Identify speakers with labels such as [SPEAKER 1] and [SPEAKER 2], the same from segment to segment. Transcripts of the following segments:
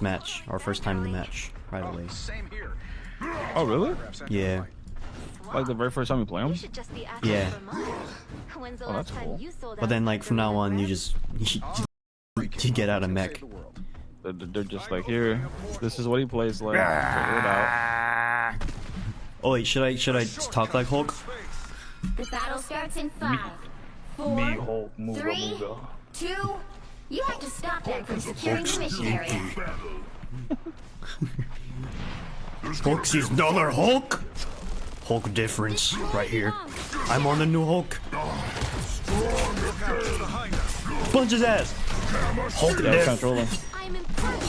[SPEAKER 1] match, our first time in the match, right away.
[SPEAKER 2] Oh, really?
[SPEAKER 1] Yeah.
[SPEAKER 2] Like the very first time you play them?
[SPEAKER 1] Yeah.
[SPEAKER 2] Oh, that's cool.
[SPEAKER 1] But then, like, from now on, you just you get out of mech.
[SPEAKER 2] They're just like, here, this is what he plays like. Figure it out.
[SPEAKER 1] Oh wait, should I talk like Hulk?
[SPEAKER 3] The battle starts in 5, 4,
[SPEAKER 2] Me, Hulk, Mooga,
[SPEAKER 3] 3,
[SPEAKER 2] Mooga.
[SPEAKER 3] 2. You have to stop them from securing the mission area.
[SPEAKER 1] Hulk sees another Hulk. Hulk difference right here. I'm on the new Hulk. Punch his ass. Hulk diff.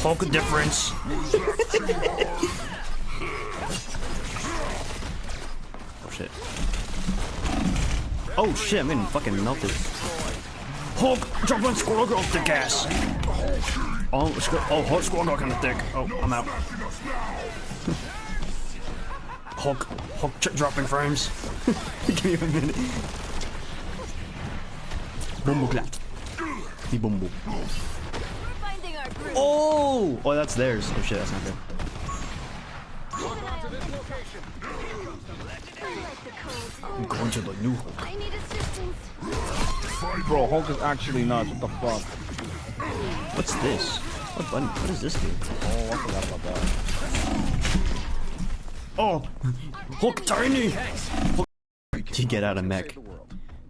[SPEAKER 1] Hulk difference. Oh shit. Oh shit, I'm getting fucking melted. Hulk, jump on Squirrel Girl with the gas. Oh, Hulk Squirrel Girl kind of thick. Oh, I'm out. Hulk dropping frames. Give me a minute. Bumble clap. The bumble. Oh! Oh, that's theirs. Oh shit, that's not good. I'm going to the new Hulk.
[SPEAKER 3] I need assistance.
[SPEAKER 2] Bro, Hulk is actually nuts. What the fuck?
[SPEAKER 1] What's this? What button? What does this do?
[SPEAKER 2] Oh, I forgot about that.
[SPEAKER 1] Oh! Hulk tiny! Hulk to get out of mech.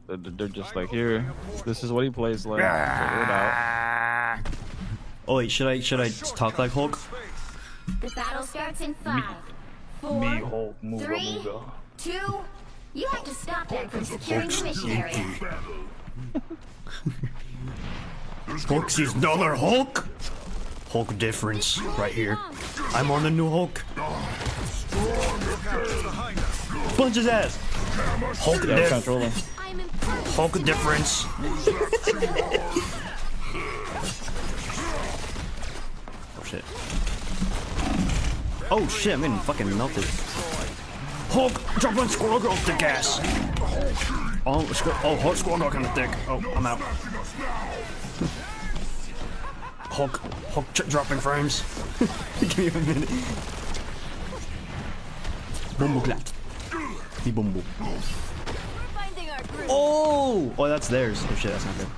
[SPEAKER 2] They're just like, here, this is what he plays like. Figure it out.
[SPEAKER 1] Oh wait, should I talk like Hulk?
[SPEAKER 3] The battle starts in 5, 4,
[SPEAKER 2] Me, Hulk, Mooga,
[SPEAKER 3] 3,
[SPEAKER 2] Mooga.
[SPEAKER 3] 2. You have to stop them from securing the mission area.
[SPEAKER 1] Hulk sees another Hulk. Hulk difference right here. I'm on the new Hulk. Punch his ass. Hulk diff. Hulk difference. Oh shit. Oh shit, I'm getting fucking melted. Hulk, jump on Squirrel Girl with the gas. Oh, Hulk Squirrel Girl kind of thick. Oh, I'm out. Hulk dropping frames. Give me a minute. Bumble clap. The bumble. Oh! Oh, that's theirs. Oh shit, that's not good.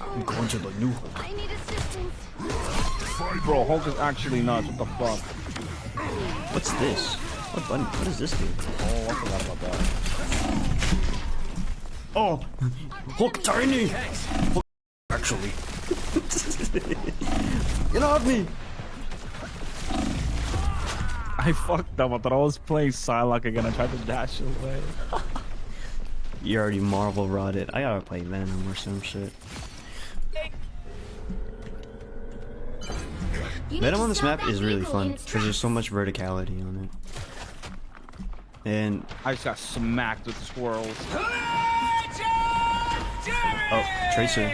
[SPEAKER 1] I'm going to the new Hulk.
[SPEAKER 3] I need assistance.
[SPEAKER 2] Bro, Hulk is actually nuts. What the fuck?
[SPEAKER 1] What's this? What button? What does this do?
[SPEAKER 2] Oh, I forgot about that.
[SPEAKER 1] Oh! Hulk tiny! Hulk actually. Get off me!
[SPEAKER 2] I fucked up. I thought I was playing Psylocke again. I tried to dash away.
[SPEAKER 1] You already Marvel rotted. I gotta play Venom or some shit. Venom on this map is really fun because there's so much verticality on it. And
[SPEAKER 2] I just got smacked with the squirrels.
[SPEAKER 1] oh, Tracer.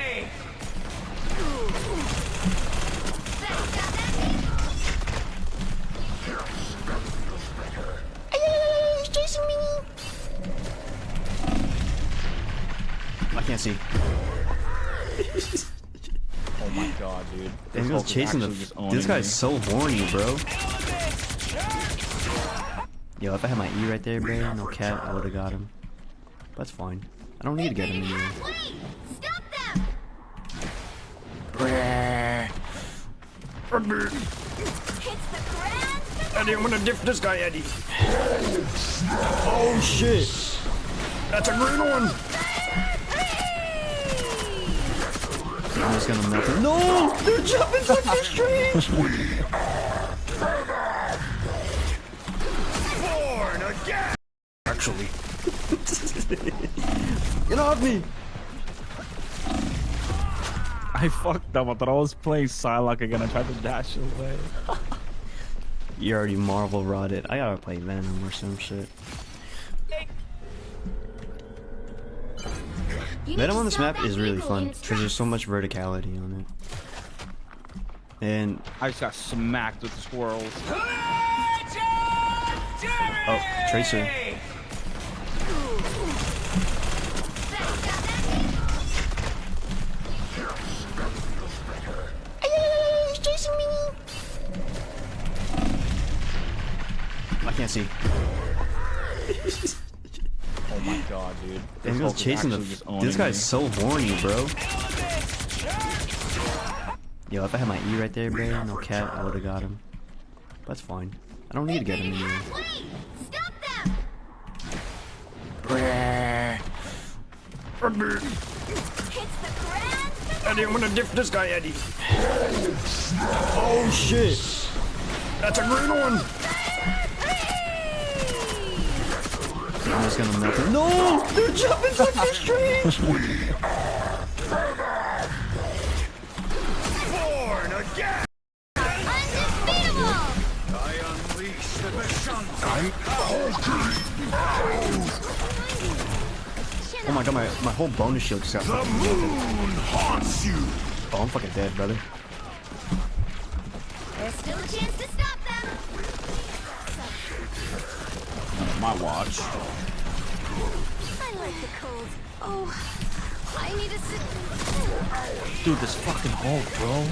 [SPEAKER 1] He's chasing me. I can't see.
[SPEAKER 2] Oh my god, dude.
[SPEAKER 1] This guy's chasing this guy's so horny, bro. Yo, if I had my E right there, bro, no cat, I would've got him. That's fine. I don't need to get him anymore.
[SPEAKER 3] Stop them!
[SPEAKER 1] Eddie, I'm gonna dip this guy, Eddie. Oh shit! That's a green one! I'm just gonna melt him. No! They're jumping fucking strange! Actually. Get off me!
[SPEAKER 2] I fucked up. I thought I was playing Psylocke again. I tried to dash away.
[SPEAKER 1] You already Marvel rotted. I gotta play Venom or some shit. Venom on this map is really fun because there's so much verticality on it. And
[SPEAKER 2] I just got smacked with the squirrels.
[SPEAKER 1] oh, Tracer. He's chasing me. I can't see.
[SPEAKER 2] Oh my god, dude.
[SPEAKER 1] Damn, he was
[SPEAKER 2] Hulk is
[SPEAKER 1] chasing
[SPEAKER 2] actually just
[SPEAKER 1] the.
[SPEAKER 2] owning
[SPEAKER 1] This guy's
[SPEAKER 2] me.
[SPEAKER 1] so horny, bro. Yo, if I had my E right there, bro, no cat, I would have got him. That's fine. I don't need to get him anymore.
[SPEAKER 3] Wait! Stop them! It's the grand
[SPEAKER 1] Eddie, I'm gonna dip this guy, Eddie. Oh shit! That's a green one! I'm just gonna melt him. No! They're jumping fucking strange!
[SPEAKER 4] Born again!
[SPEAKER 3] undefeatable!
[SPEAKER 4] I unleash the Vishanta!
[SPEAKER 1] Oh my god, my whole bonus shield just got
[SPEAKER 4] The
[SPEAKER 1] fucking
[SPEAKER 4] moon
[SPEAKER 1] melted.
[SPEAKER 4] haunts you!
[SPEAKER 1] Oh, I'm fucking dead, brother.
[SPEAKER 3] There's still a chance to stop them!
[SPEAKER 2] My watch.
[SPEAKER 3] I like the cold. Oh, I need a sip.
[SPEAKER 2] Dude, this fucking Hulk, bro.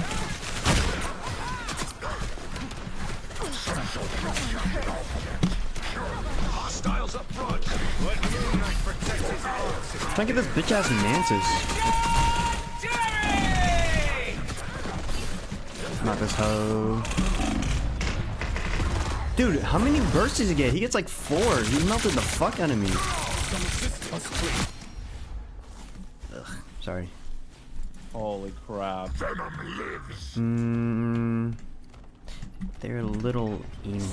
[SPEAKER 4] Hostiles up front! Let Moon Knight protect his arms!
[SPEAKER 1] Trying to get this bitch ass Mantis. Not this hoe. Dude, how many bursts does he get? He gets like 4. He melted the fuck out of me. Ugh, sorry.
[SPEAKER 2] Holy crap.
[SPEAKER 1] They're a little emo.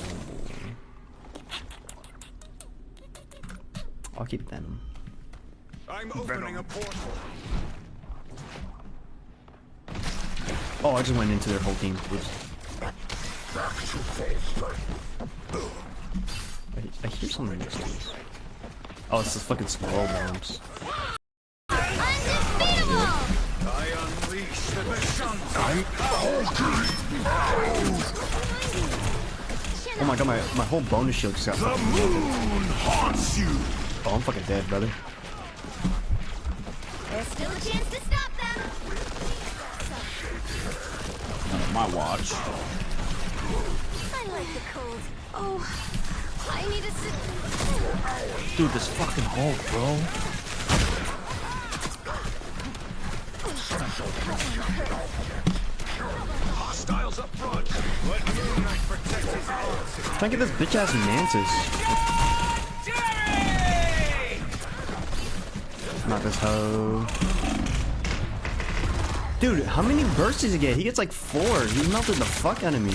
[SPEAKER 1] I'll keep Venom.
[SPEAKER 4] I'm opening a portal.
[SPEAKER 1] Oh, I just went into their whole team. Oops. I hear something next to us. Oh, it's the fucking squirrel bombs.
[SPEAKER 3] Undefeatable!
[SPEAKER 4] I unleash the Vishanta!
[SPEAKER 1] Oh my god, my whole bonus shield just got
[SPEAKER 4] The
[SPEAKER 1] fucking melted.
[SPEAKER 4] moon haunts you!
[SPEAKER 1] Oh, I'm fucking dead, brother.
[SPEAKER 3] There's still a chance to stop them!
[SPEAKER 2] My watch.
[SPEAKER 3] I like the cold. Oh, I need a sip.
[SPEAKER 2] Dude, this fucking Hulk, bro.
[SPEAKER 4] Hostiles up front! Let Moon Knight protect his arms!
[SPEAKER 1] Trying to get this bitch ass Mantis. Not this hoe. Dude, how many bursts does he get? He gets like 4. He melted the fuck out of me.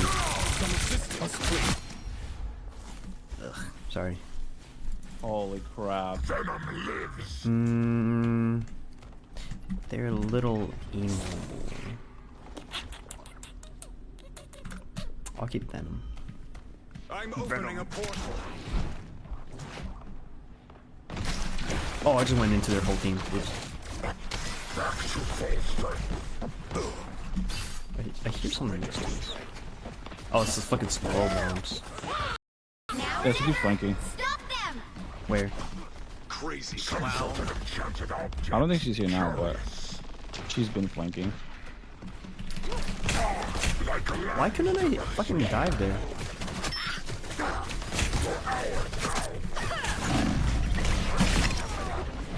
[SPEAKER 1] Ugh, sorry.
[SPEAKER 2] Holy crap.
[SPEAKER 1] They're a little emo. I'll keep Venom.
[SPEAKER 4] I'm opening a portal.
[SPEAKER 1] Oh, I just went into their whole team. Oops. I hear something next to us. Oh, it's the fucking squirrel bombs.
[SPEAKER 2] Yeah, she keeps flanking.
[SPEAKER 3] Stop them!
[SPEAKER 1] Where?
[SPEAKER 4] Crazy clown!
[SPEAKER 2] I don't think she's here now, but she's been flanking.
[SPEAKER 1] Why couldn't I fucking dive there?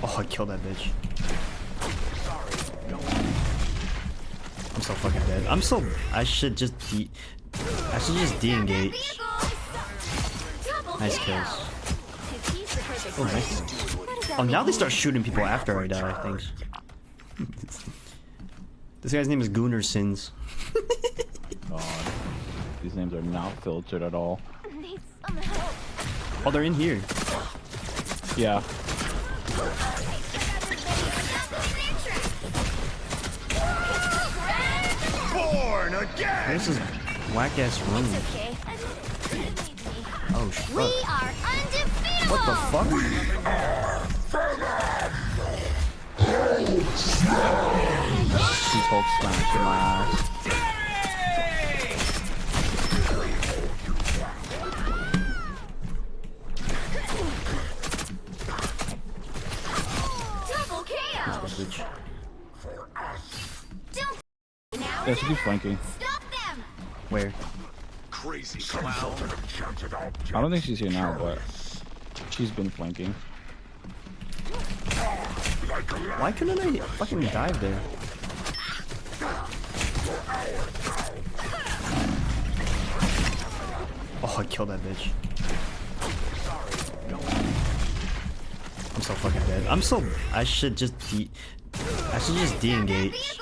[SPEAKER 1] Oh, I killed that bitch. I'm so fucking dead. I should just de-engage. Nice kills. Oh, nice. Oh, now they start shooting people after I die. Thanks. This guy's name is Gunnar Sins.
[SPEAKER 2] God. These names are not filtered at all.
[SPEAKER 3] Need some help.
[SPEAKER 1] Oh, they're in here.
[SPEAKER 2] Yeah.
[SPEAKER 4] Born again!
[SPEAKER 1] This is whack ass room.
[SPEAKER 3] Okay.
[SPEAKER 1] Oh shit.
[SPEAKER 3] We are undefeatable!
[SPEAKER 1] What the fuck?
[SPEAKER 2] She's Hulk smashing my ass.
[SPEAKER 3] Double KO!
[SPEAKER 1] Bitch.
[SPEAKER 2] Yeah, she keeps flanking.
[SPEAKER 3] Stop them!
[SPEAKER 1] Where?
[SPEAKER 4] Crazy clown.
[SPEAKER 2] I don't think she's here now, but she's been flanking.
[SPEAKER 1] Why couldn't I fucking dive there? Oh, I killed that bitch. I'm so fucking dead. I should just de-engage.